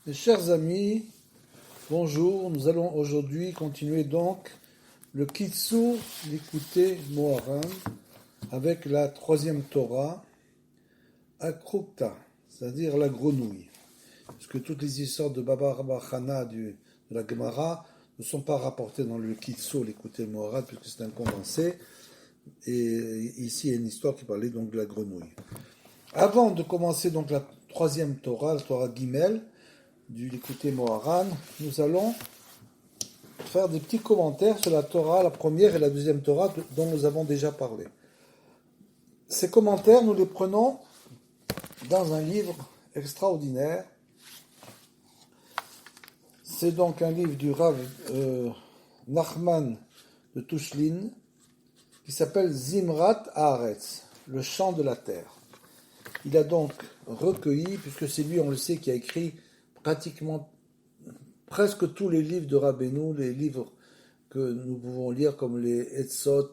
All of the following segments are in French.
Mes chers amis, bonjour. Nous allons aujourd'hui continuer donc le Kitsur Likutei Moharan avec la troisième Torah, Akrukta, c'est-à-dire la grenouille. Parce que toutes les histoires de Baba Rabba Chana de la Gemara ne sont pas rapportées dans le Kitsur Likutei Moharan puisque c'est un condensé. Et ici, il y a une histoire qui parlait donc de la grenouille. Avant de commencer donc la troisième Torah, la Torah Gimel, du Likutei Moharan, nous allons faire des petits commentaires sur la Torah, la première et la deuxième Torah dont nous avons déjà parlé. Ces commentaires, nous les prenons dans un livre extraordinaire. C'est donc un livre du Rav Nachman de Tushlin qui s'appelle Zimrat Haaretz, le chant de la terre. Il a donc recueilli, puisque c'est lui, on le sait, qui a écrit pratiquement presque tous les livres de Rabbeinu, les livres que nous pouvons lire comme les Etzot,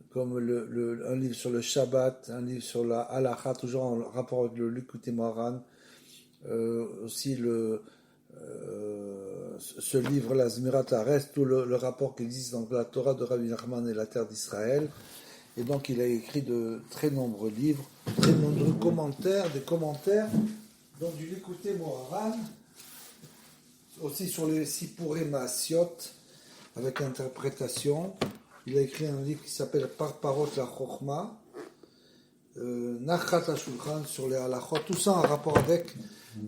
comme un livre sur le Shabbat, un livre sur la Halacha, toujours en rapport avec le Likutei Moharan, aussi ce livre-là, Zimrat Haaretz, tout le rapport qui existe entre la Torah de Rabbi Nachman et la terre d'Israël. Et donc il a écrit de très nombreux livres, très nombreux commentaires, des commentaires donc du Likutei Moharan, aussi sur les Sipurei Maasiot, avec interprétation. Il a écrit un livre qui s'appelle Parparot la Chochma, Nachat la Shulchan sur les halachot, tout ça en rapport avec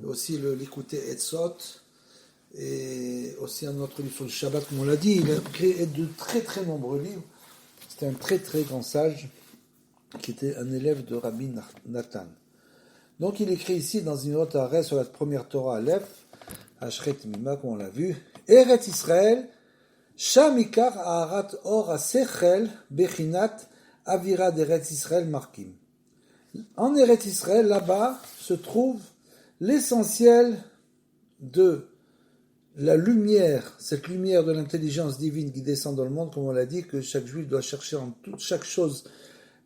aussi le Likutei Etzot, et aussi un autre livre sur le Shabbat, comme on l'a dit. Il a écrit de très très nombreux livres. C'était un très très grand sage qui était un élève de Rabbi Nathan. Donc il écrit ici dans une autre arrêt sur la première Torah Aleph, Ashret Mima, comme on l'a vu, Eretz Israël, Shamikar Aharat Or Asechel Bechinat Avira d'Eretz Israël Markim. En Eretz Israël, là-bas, se trouve l'essentiel de la lumière, cette lumière de l'intelligence divine qui descend dans le monde, comme on l'a dit, que chaque juif doit chercher en toute chaque chose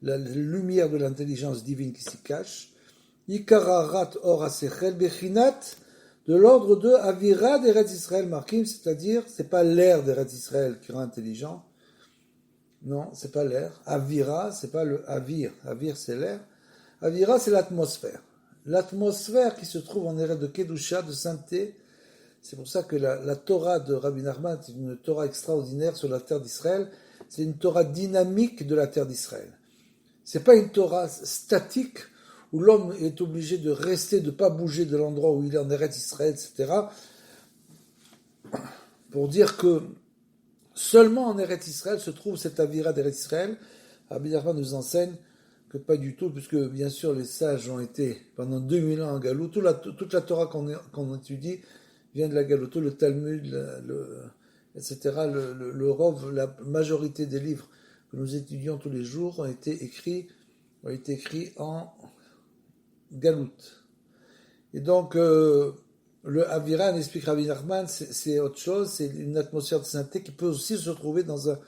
la lumière de l'intelligence divine qui s'y cache. Ikararat or asechel bechinat, de l'ordre de Avira d'Eretz Israël Markim, c'est-à-dire, c'est pas l'air d'Eretz Israël qui rend intelligent. Non, c'est pas l'air. Avira, c'est pas le Avir. Avir, c'est l'air. Avira, c'est l'atmosphère. L'atmosphère qui se trouve en Eretz de Kedusha, de sainteté. C'est pour ça que la Torah de Rabbi Nachman est une Torah extraordinaire sur la terre d'Israël. C'est une Torah dynamique de la terre d'Israël. C'est pas une Torah statique où l'homme est obligé de rester, de ne pas bouger de l'endroit où il est en Eretz Israël, etc. Pour dire que seulement en Eretz Israël se trouve cette avira d'Eretz Israël. Rabbi Nachman nous enseigne que pas du tout, puisque bien sûr les sages ont été pendant 2000 ans en Galou. Toute la Torah qu'on étudie vient de la Galou. Tout le Talmud, etc. Le Rov, la majorité des livres que nous étudions tous les jours ont été écrits en Galout. Et donc, le Aviran, explique Rabbi Nachman, c'est autre chose, c'est une atmosphère de sainteté qui peut aussi se trouver dans un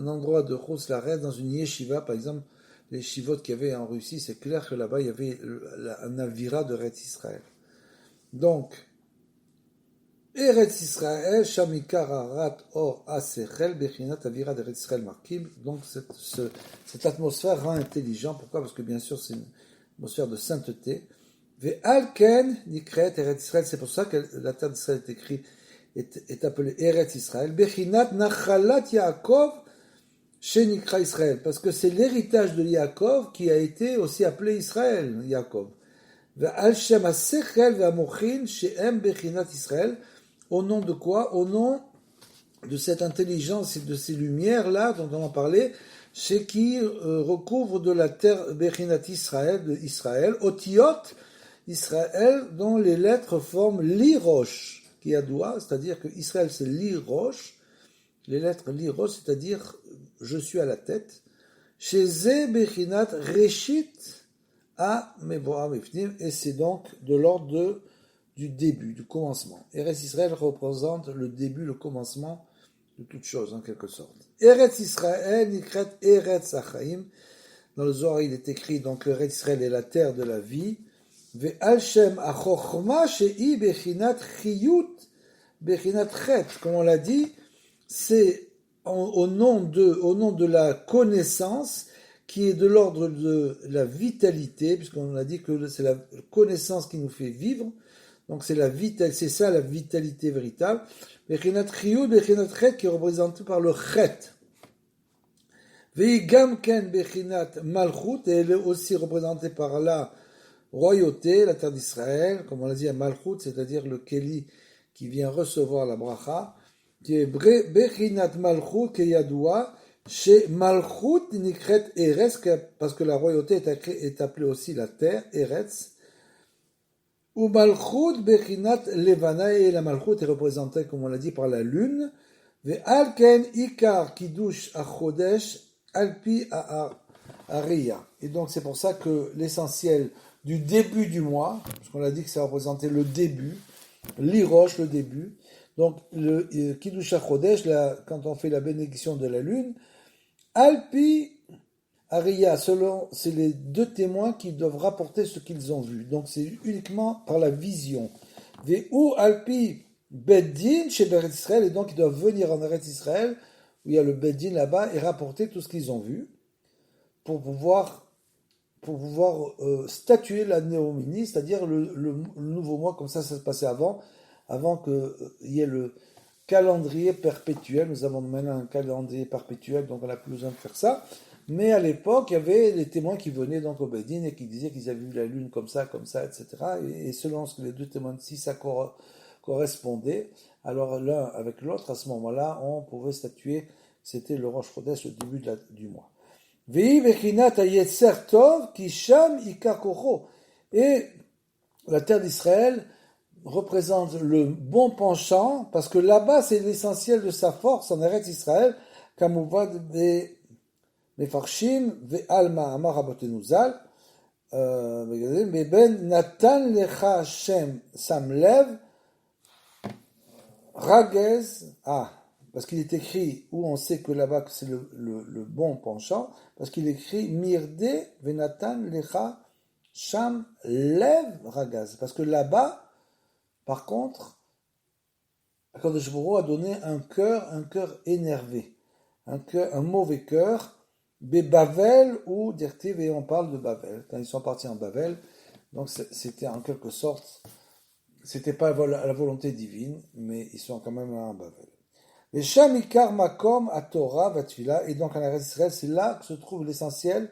endroit de Chutz Laretz, dans une yeshiva, par exemple, les yeshivot qu'il y avait en Russie, c'est clair que là-bas, il y avait un Avira de Eretz Israël. Donc, Eretz Israël, Shamikar Arat Or Asechel, Bechinat Avira d'Eretz Israël Markim. Donc, cette atmosphère rend intelligent. Pourquoi? Parce que bien sûr, c'est une atmosphère de sainteté. Ve'alken Nikret Eretz Israël. C'est pour ça que la terre d'Israël est appelée Eretz Israël. Bechinat Nachalat Yaakov Shenikra Israël. Parce que c'est l'héritage de Yaakov qui a été aussi appelé Israël, Yaakov. Ve'al Shem Asechel Ve'amochin She'em Bechinat Israël. Au nom de quoi? Au nom de cette intelligence et de ces lumières-là dont on en parlait, c'est qui recouvre de la terre Bechinat Israël, de Israël, Otiot Israël, dont les lettres forment l'Irosh, qui a doigt, c'est-à-dire que Israël c'est l'Irosh, les lettres l'Irosh, c'est-à-dire je suis à la tête, chez Ze Bechinat Reshit à Meboa Mifnim, et c'est donc de l'ordre du début, du commencement. Eretz Israël représente le début, le commencement de toute chose, en quelque sorte. Eretz Israël, Nikret Eretz Achaim. Dans le Zohar, il est écrit, donc, Eretz Israël est la terre de la vie. Ve'al shem achochma she'i bechinat chiyut bechinat chet. Comme on l'a dit, c'est au nom de la connaissance qui est de l'ordre de la vitalité, puisqu'on a dit que c'est la connaissance qui nous fait vivre. Donc c'est c'est ça la vitalité véritable. Bechinat chiyut bechinat chet qui est représenté par le chet. Ve'igam ken bechinat malchut, et elle est aussi représentée par la royauté, la terre d'Israël, comme on l'a dit à Malchut, c'est-à-dire le Keli qui vient recevoir la bracha, qui est Bechinat Malchut Keyadoua, chez Malchut Nikret Eretz, parce que la royauté est appelée aussi la terre, Eretz, ou Malchut Bechinat Levana, et la Malchut est représentée, comme on l'a dit, par la lune, Ve'alken Ikar Kiddush Achodesh, Alpi Ariya. Et donc c'est pour ça que l'essentiel du début du mois, parce qu'on a dit que ça représentait le début, l'irosh, le début. Donc, le Kiddush HaChodesh, quand on fait la bénédiction de la lune, Alpi Ariya, c'est les deux témoins qui doivent rapporter ce qu'ils ont vu. Donc, c'est uniquement par la vision. Ve'u Alpi Beddin chez Eretz Israël, et donc ils doivent venir en Eretz Israël, où il y a le Beddin là-bas, et rapporter tout ce qu'ils ont vu, pour pouvoir statuer la néomini, c'est-à-dire le nouveau mois, comme ça se passait avant qu'il y ait le calendrier perpétuel. Nous avons maintenant un calendrier perpétuel, donc on n'a plus besoin de faire ça. Mais à l'époque, il y avait les témoins qui venaient donc au Bédine et qui disaient qu'ils avaient vu la lune comme ça, etc. Et selon ce que les deux témoins, si ça correspondait, alors l'un avec l'autre, à ce moment-là, on pouvait statuer que c'était le Rosh Chodesh, le début du mois. Et la terre d'Israël représente le bon penchant, parce que là-bas c'est l'essentiel de sa force en Eretz Israël, comme on voit des Mefarshim, ve'al ma'amar rabotenu zal, ben natan lecha Hashem sam lev, ragez, parce qu'il est écrit, où on sait que là-bas que c'est le bon penchant, parce qu'il est écrit Mirde venatan lecha sham lev ragaz. Parce que là-bas, par contre, Akadosh Baruch Hu a donné un cœur énervé, un mauvais cœur, Bavel ou Dirtiv, et on parle de Bavel, quand ils sont partis en Bavel, donc c'était en quelque sorte, c'était pas la volonté divine, mais ils sont quand même en Bavel. Et Shamikar Makom à Torah Vatfila, et donc en Eretz Israël, c'est là que se trouve l'essentiel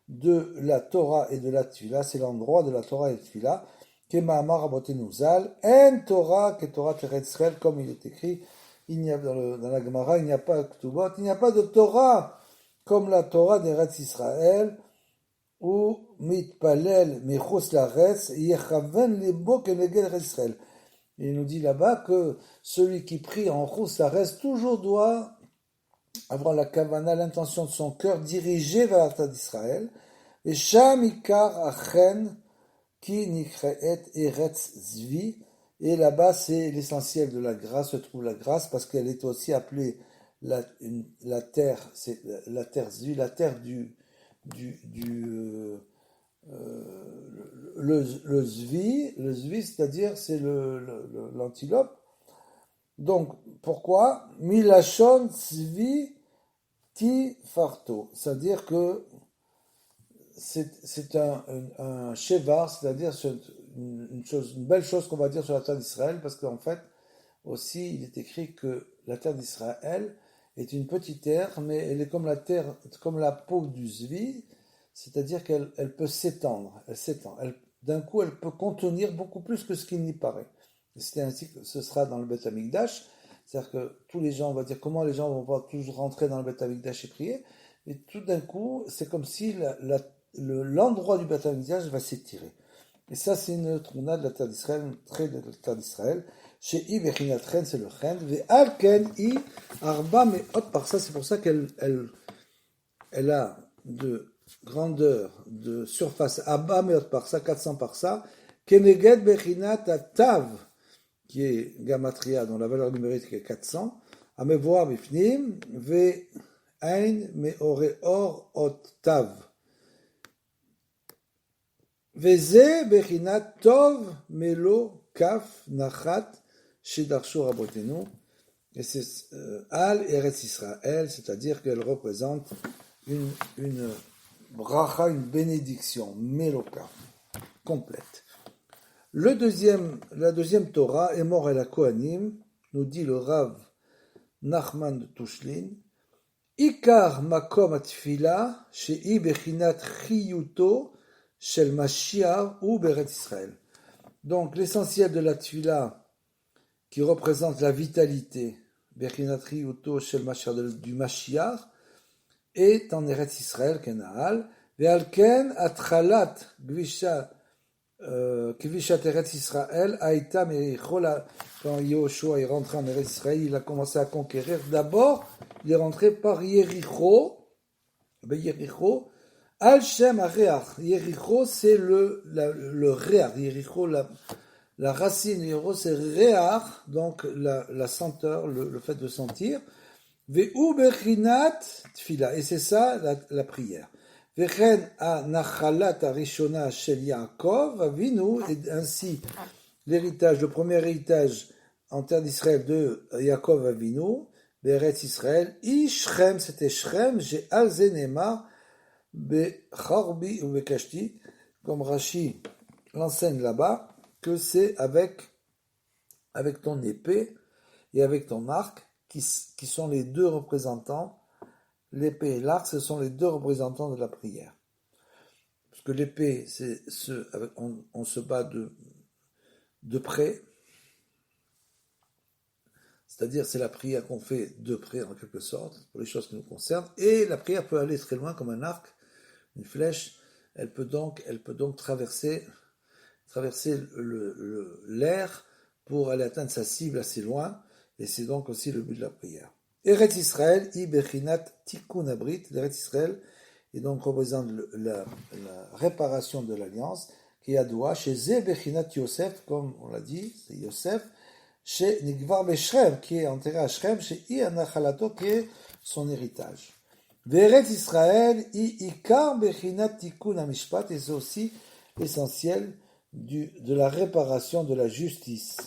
de la Torah et de la Tfila, c'est l'endroit de la Torah et de la Tfila, Kema'amar Rabotenu Zal, En Torah, que Torah Eretz Israël, comme il est écrit, il n'y a, dans la Gemara, il n'y a pas de Ktubot, il n'y a pas de Torah, comme la Torah d'Eretz Israël, ou Mitpalel Mechos Laretz, Yechaven Libo Keneged Eretz Israël. Et il nous dit là-bas que celui qui prie en Roussarès toujours doit avoir la kavana, l'intention de son cœur dirigée vers la terre d'Israël. Et Shamikar Achen qui nikreet Eretz Zvi. Et là-bas, c'est l'essentiel de la grâce, se trouve la grâce, parce qu'elle est aussi appelée la terre, c'est la terre Zvi, la terre le zvi, c'est-à-dire c'est l'antilope. Donc, pourquoi Milachon zvi ti farto, c'est-à-dire que c'est un shevar, c'est-à-dire une belle chose qu'on va dire sur la terre d'Israël, parce qu'en fait, aussi, il est écrit que la terre d'Israël est une petite terre, mais elle est comme la terre, comme la peau du zvi, c'est-à-dire qu'elle peut s'étendre, elle s'étend. D'un coup, elle peut contenir beaucoup plus que ce qu'il n'y paraît. Et c'est ainsi que ce sera dans le Beth Amikdash, c'est-à-dire que tous les gens, on va dire comment les gens vont pas toujours rentrer dans le Beth Amikdash et prier, et tout d'un coup, c'est comme si l'endroit du Beth Amikdash va s'étirer. Et ça, c'est une truna de la terre d'Israël, une trait de la terre d'Israël. Chez I, Bechinat Chen, c'est le Chen. Ve'al Ken, I, Arba, mais autre par ça, c'est pour ça qu'elle a de grandeur, de surface, Abba, mais autre par ça, 400 par ça. Keneged Bechinat Tav, qui est Gamatria, dont la valeur numérique est 400. Amevoa Bifnim, Ve'ain, Me'ore Or, Ot Tav. Veze bechinat tov melo kaf nachat shedarshu rabotenu. Et c'est Al Eretz Israël, c'est-à-dire qu'elle représente une bracha, une bénédiction, meloka, complète. La deuxième Torah, Emor el Kohanim, nous dit le Rav Nachman de Tushlin, Ikar makom atfila, she'i bechinat chiyuto shel Mashiach ou Beret Israël. Donc l'essentiel de la tfila, qui représente la vitalité, bechinat chiyuto shel Mashiach du Mashiach, est en Eretz Israël, Kenahal, ve'alken atchalat gvisha Kivishat Eretz Israël, Aïta Mericho, quand Yoshua est rentré en Eretz Israël, il a commencé à conquérir. D'abord, il est rentré par Yericho, Al Shem Areach. Yericho, c'est le Reach. Yericho, la racine de Yericho, c'est Reach, donc la senteur, le fait de sentir. Ve'u Bechinat Tfila. Et c'est ça la prière. Vechen a nachalat arishona shel Yaakov avinu, et ainsi l'héritage, le premier héritage en terre d'Israël de Yaakov avinu, Beretz Israël, Shrem, c'était Shrem, j'ai alzenema becharbi ou bekashti, comme Rashi l'enseigne là-bas, que c'est avec ton épée et avec ton arc, qui sont les deux représentants. L'épée et l'arc, ce sont les deux représentants de la prière. Parce que l'épée, on se bat de près, c'est-à-dire c'est la prière qu'on fait de près en quelque sorte, pour les choses qui nous concernent, et la prière peut aller très loin comme un arc, une flèche, elle peut donc traverser l'air pour aller atteindre sa cible assez loin, et c'est donc aussi le but de la prière. Eretz Israël, I Bechinat Tikkun Abrit, l'Eretz Israël, et donc représente la réparation de l'alliance, qui est à Doua, chez Ze Bechinat Yosef, comme on l'a dit, c'est Yosef, chez Nigvar Beshrem, qui est enterré à Shrem, chez I Anachalato, qui est son héritage. Eretz Israël, I Ikar Bechinat Tikkun Amishpat, et c'est aussi l'essentiel de la réparation de la justice.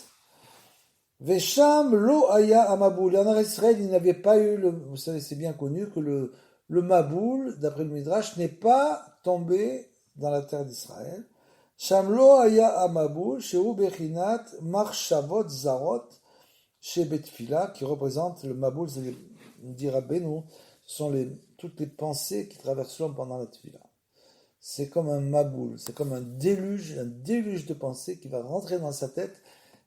Vesham lo aya amaboul. En Israël, il n'avait pas eu vous savez, c'est bien connu que le Maboul, d'après le Midrash, n'est pas tombé dans la terre d'Israël. Sham lo aya amaboul, sheu bechinat marshavot zarot, chez Betfila, qui représente le Maboul, c'est dit Rabbeinu, ce sont toutes les pensées qui traversent l'homme pendant la Tfila. C'est comme un Maboul, c'est comme un déluge de pensées qui va rentrer dans sa tête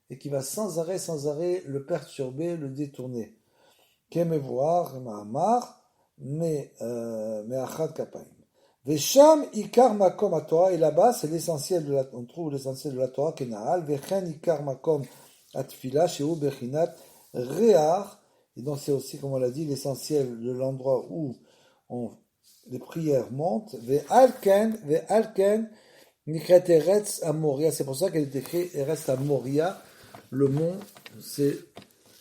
et qui va sans arrêt le perturber, le détourner. Kemevoir, Mahamar, mais Achad Kapaim. Vesham Ikar Makom Torah, et là-bas, c'est l'essentiel on trouve l'essentiel de la Torah, Kenahal, Vechen Ikar Makom Atfila, Sheu Bechinat Rear, et donc c'est aussi, comme on l'a dit, l'essentiel de l'endroit où les prières montent, Ve'alken, Nikret Eretz Amoria, c'est pour ça qu'elle est écrite Eretz Amoria, le mont, c'est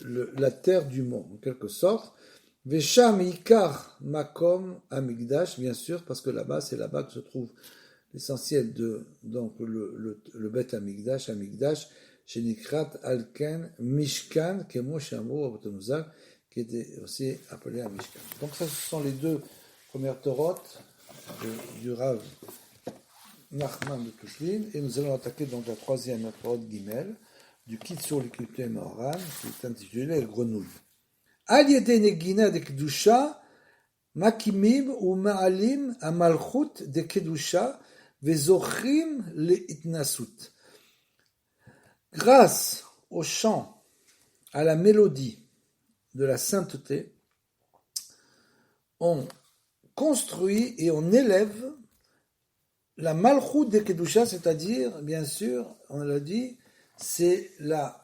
la terre du mont, en quelque sorte. Vesham Ikar Makom Amigdash, bien sûr, parce que là-bas, c'est là-bas que se trouve l'essentiel donc le Bet Amigdash, chez Nikrat Alken Mishkan, Kemo Shamo Abotonuzak, qui était aussi appelé à Mishkan. Donc ça, ce sont les deux premières Torotes du Rav Nachman de Tushlin, et nous allons attaquer donc la troisième Torah Gimel, du Kitsur Likutei Moharan, qui est intitulé El Grenouille. Al yedei negina de kedusha, makimim ou ma'alim amalchut de kedusha, vezochrim le itnasut. Grâce au chant, à la mélodie de la sainteté, on construit et on élève la malchut de kedusha, c'est-à-dire, bien sûr, on l'a dit, c'est la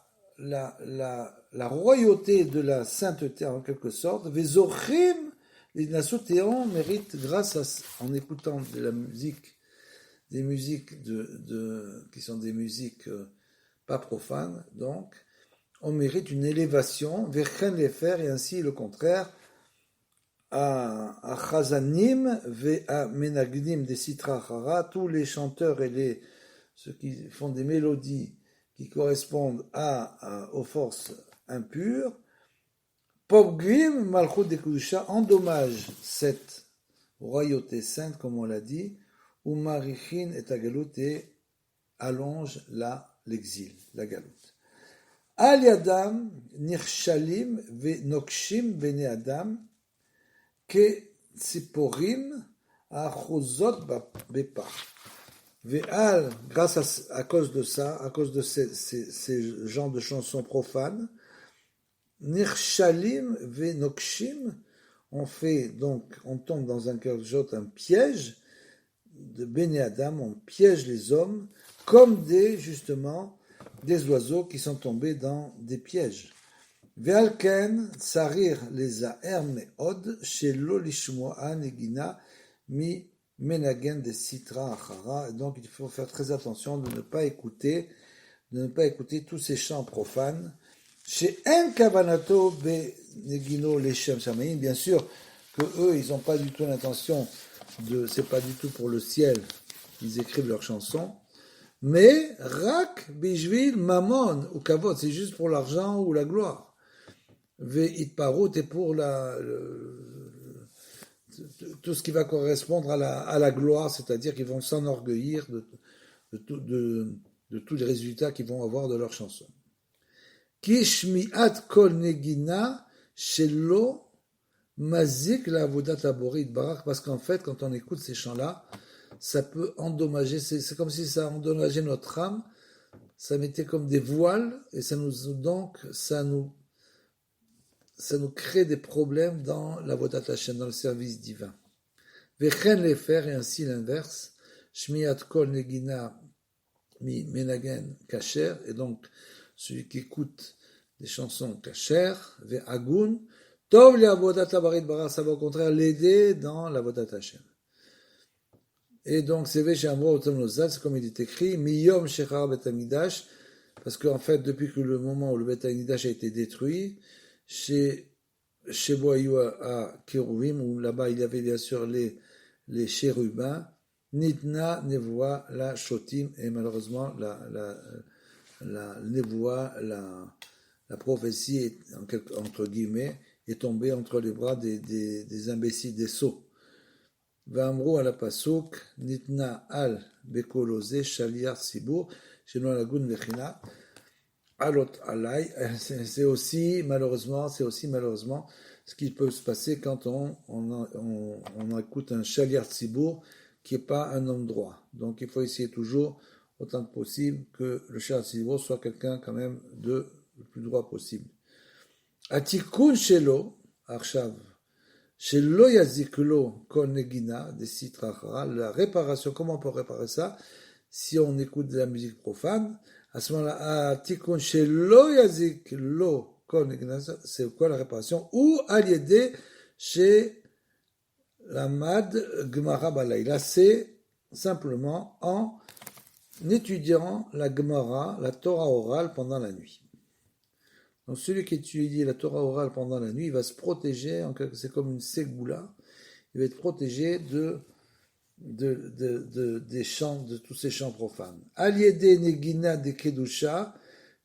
royauté de la sainteté en quelque sorte. Vezochim, les nasotéons méritent, en écoutant de la musique, des musiques qui sont des musiques pas profanes, donc, on mérite une élévation, verchen les faire, et ainsi le contraire, à Chazanim ve à Menagdim des Sitra Achara, tous les chanteurs et ceux qui font des mélodies qui correspondent aux forces impures, Pogrim Malchut de Kedusha endommage cette royauté sainte, comme on l'a dit, ou Marichin et Agalut et allonge l'exil, la galoute. Al Yadam Nirshalim ve Nokshim Bene Adam que Tziporim Achuzot Bepa. Ve'al, grâce à cause de ça, à cause de ces genres de chansons profanes, Nirshalim ve Nokshim, on tombe dans un piège de Bene Adam, on piège les hommes comme justement, des oiseaux qui sont tombés dans des pièges. Ve'alken tsarir lezaher me'od shelo lishmoa negina mi menagen de sitra achara. Donc il faut faire très attention de ne pas écouter tous ces chants profanes. Chez en kavanato be negino leshem shamaim, bien sûr que eux ils n'ont pas du tout l'intention c'est pas du tout pour le ciel qu'ils écrivent leurs chansons. Mais rak bishvil mamon ou kavod, c'est juste pour l'argent ou la gloire. Ve'itparut est pour tout ce qui va correspondre à la gloire, c'est-à-dire qu'ils vont s'enorgueillir de tous les résultats qu'ils vont avoir de leurs chansons. Kishmiat kol negina shelo mazik la avodat aborit barak, parce qu'en fait, quand on écoute ces chants-là, ça peut endommager, c'est comme si ça endommageait notre âme, ça mettait comme des voiles, et ça nous crée des problèmes dans la Avodat Hashem, dans le service divin. Vechen les faire, et ainsi l'inverse, Shmiat kol negina mi menagen kasher, et donc celui qui écoute des chansons kasher, ve'agun, tov le avodat abarit bara, ça va au contraire l'aider dans l'Avodat Hashem. Et donc, c'est comme il est écrit, Miyom Shechar Bet Amidash, parce qu'en fait, depuis que le moment où le Bet Amidash a été détruit, chez Boyou à Kiruvim, où là-bas il y avait bien sûr les chérubins, Nitna Nevoa la Shotim, et malheureusement, la Nevoa, la prophétie, entre guillemets, est tombée entre les bras des imbéciles, des sots. V'amrou à la pasuk, nitna al bekolose shaliar sibur, sheno lagun vechina, alot alay. C'est aussi malheureusement ce qui peut se passer quand on écoute un shaliar sibur qui n'est pas un homme droit. Donc il faut essayer toujours, autant que possible, que le shaliar sibur soit quelqu'un quand même le plus droit possible. Atikun shelo, arshav. Chez lo yaziklo kol negina des sitra achara, la réparation, comment on peut réparer ça si on écoute de la musique profane? À ce moment-là, tikun chez lo yaziklo kol negina, c'est quoi la réparation? Ou aliédé chez la mad gemara balayla, c'est simplement en étudiant la gemara, la Torah orale pendant la nuit. Donc celui qui étudie la Torah orale pendant la nuit, il va se protéger, c'est comme une ségoula, il va être protégé des chants, de tous ces chants profanes. Aliede negina de kedusha,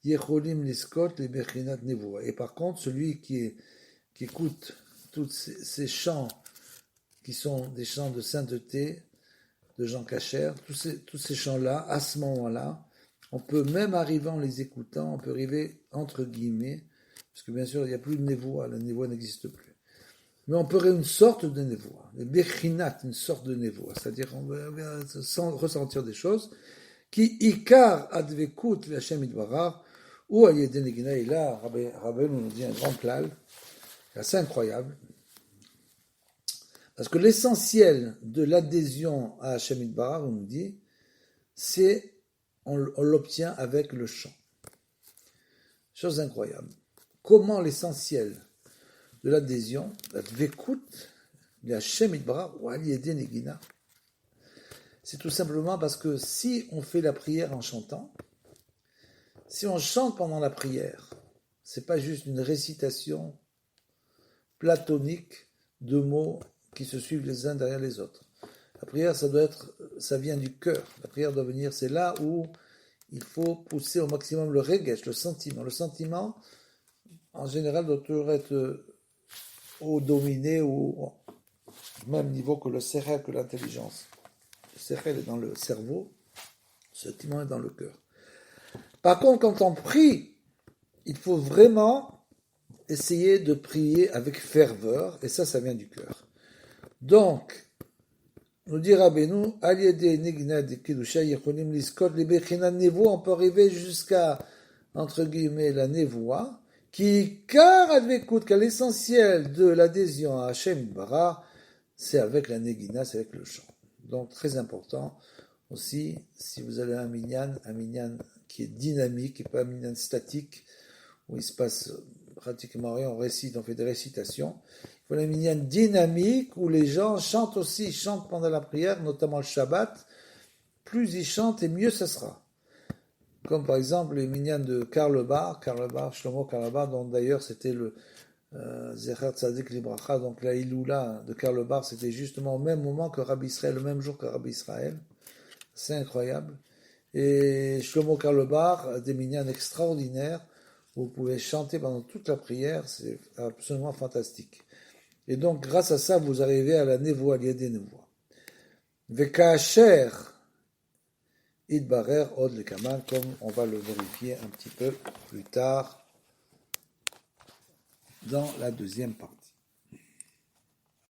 yecholim liskot le bechinat nevoa. Et par contre, celui qui écoute tous ces chants qui sont des chants de sainteté, de Jean Cacher, tous ces chants-là, à ce moment-là, on peut même arriver en les écoutant, on peut arriver entre guillemets, parce que bien sûr il n'y a plus de névoie, la névoie n'existe plus. Mais on peut avoir une sorte de névoie, le bechinat, une sorte de névoie, c'est-à-dire on va ressentir des choses qui ikar advekut l'Hashem idbarar, ou ayed negina, et là Rabbeinu nous dit un grand klal, assez incroyable, parce que l'essentiel de l'adhésion à Hachem idbarar, on nous dit, c'est on l'obtient avec le chant. Chose incroyable. Comment l'essentiel de l'adhésion, la dvekut, l'Hashem idbarar, ou aliede negina, c'est tout simplement parce que si on fait la prière en chantant, si on chante pendant la prière, c'est pas juste une récitation platonique deux mots qui se suivent les uns derrière les autres. La prière, ça vient du cœur. La prière doit venir, c'est là où il faut pousser au maximum le regesh, le sentiment. Le sentiment, en général, doit toujours être au dominé ou au même niveau que le sechel, que l'intelligence. Le sechel est dans le cerveau, le sentiment est dans le cœur. Par contre, quand on prie, il faut vraiment essayer de prier avec ferveur, et ça vient du cœur. Donc, nous dit Rabbeinu, Aliede Negina de Kedusha Yechonim Liskot le Bechina Nevo, on peut arriver jusqu'à, entre guillemets, la Nevoa, qui, car advekut, qu'à l'essentiel de l'adhésion à Hashem Bara, c'est avec la Negina, c'est avec le chant. Donc, très important aussi, si vous avez un minyan qui est dynamique et pas un minyan statique, où il se passe pratiquement rien, on récite, on fait des récitations. Il faut un minyan dynamique où les gens chantent aussi, ils chantent pendant la prière, notamment le Shabbat. Plus ils chantent et mieux ça sera. Comme par exemple les minyans de Karl Bar, Shlomo Karl Bar, dont d'ailleurs c'était le Zecher Tzadik Libracha, donc la Iloula de Karl Bar, c'était justement au même moment que Rabbi Israël, le même jour que Rabbi Israël. C'est incroyable. Et Shlomo Karl Bar a des minyans extraordinaires. Vous pouvez chanter pendant toute la prière, c'est absolument fantastique. Et donc, grâce à ça, vous arrivez à la Nevoa, il y a des Nevoa. Vekacher Idbarer Od le Kaman, comme on va le vérifier un petit peu plus tard dans la deuxième partie.